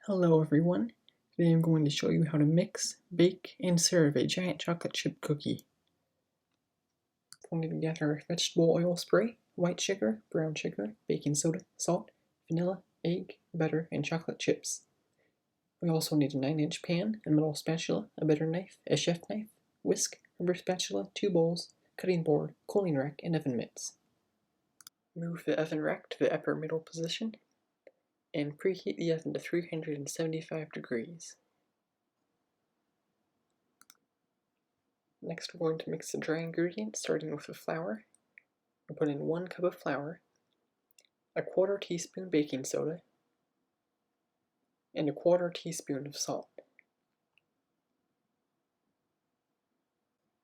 Hello everyone, today I'm going to show you how to mix, bake, and serve a giant chocolate chip cookie. Putting together vegetable oil spray, white sugar, brown sugar, baking soda, salt, vanilla, egg, butter, and chocolate chips. We also need a 9-inch pan, a metal spatula, a butter knife, a chef knife, whisk, rubber spatula, 2 bowls, cutting board, cooling rack, and oven mitts. Move the oven rack to the upper middle position and preheat the oven to 375 degrees. Next, we're going to mix the dry ingredients, starting with the flour. We'll put in 1 cup of flour, a 1/4 teaspoon baking soda, and a 1/4 teaspoon of salt.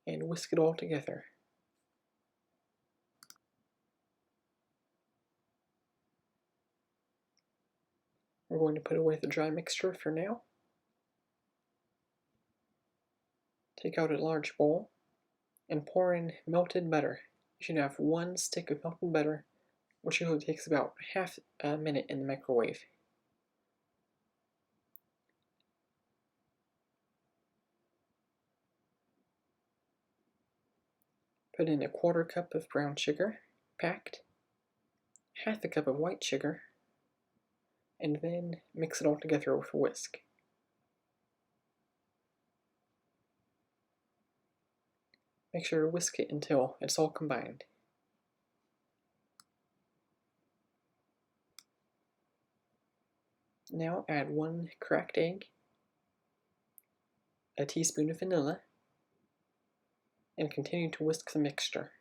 And whisk it all together. We're going to put away the dry mixture for now. Take out a large bowl and pour in melted butter. You should have 1 stick of melted butter, which usually takes about half a minute in the microwave. Put in a 1/4 cup of brown sugar, packed, half a cup of white sugar, and then mix it all together with a whisk. Make sure to whisk it until it's all combined. Now add 1 cracked egg, a teaspoon of vanilla, and continue to whisk the mixture.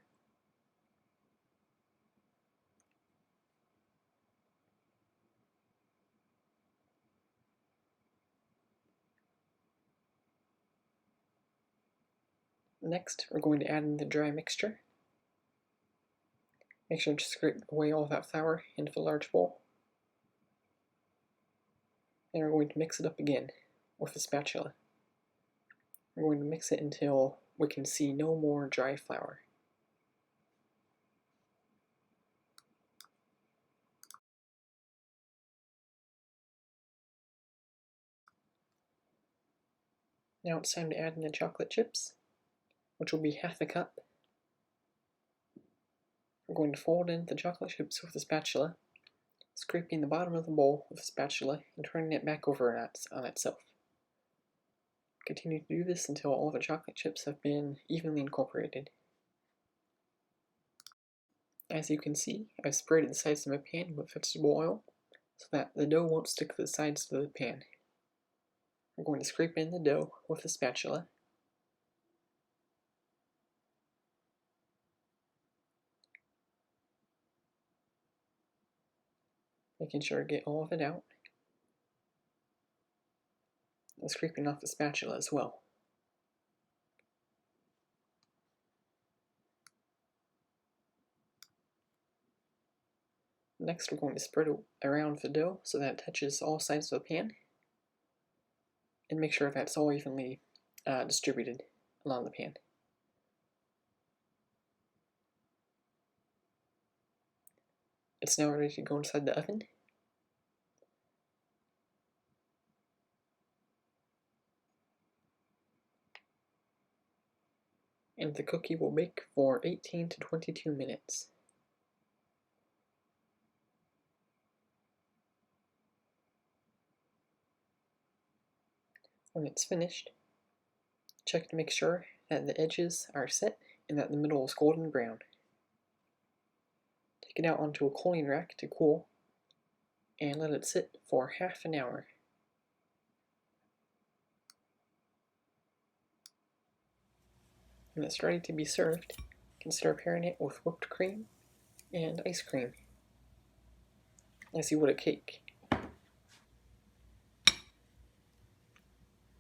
Next, we're going to add in the dry mixture. Make sure to scrape away all of that flour into the large bowl. And we're going to mix it up again with a spatula. We're going to mix it until we can see no more dry flour. Now it's time to add in the chocolate chips, which will be half a cup. We're going to fold in the chocolate chips with a spatula, scraping the bottom of the bowl with a spatula and turning it back over on itself. Continue to do this until all the chocolate chips have been evenly incorporated. As you can see, I've sprayed the sides of my pan with vegetable oil so that the dough won't stick to the sides of the pan. We're going to scrape in the dough with a spatula. Making sure to get all of it out. And scraping off the spatula as well. Next, we're going to spread it around the dough so that it touches all sides of the pan. And make sure that's all evenly distributed along the pan. It's now ready to go inside the oven. And the cookie will bake for 18 to 22 minutes. When it's finished, check to make sure that the edges are set and that the middle is golden brown. Take it out onto a cooling rack to cool and let it sit for half an hour. When it's ready to be served, consider pairing it with whipped cream and ice cream, as you would a cake.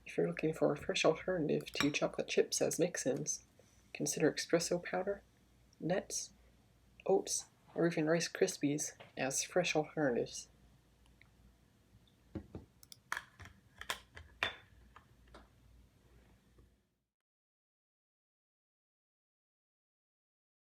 If you're looking for a fresh alternative to chocolate chips as mix-ins, consider espresso powder, nuts, oats, or even Rice Krispies as fresh alternatives.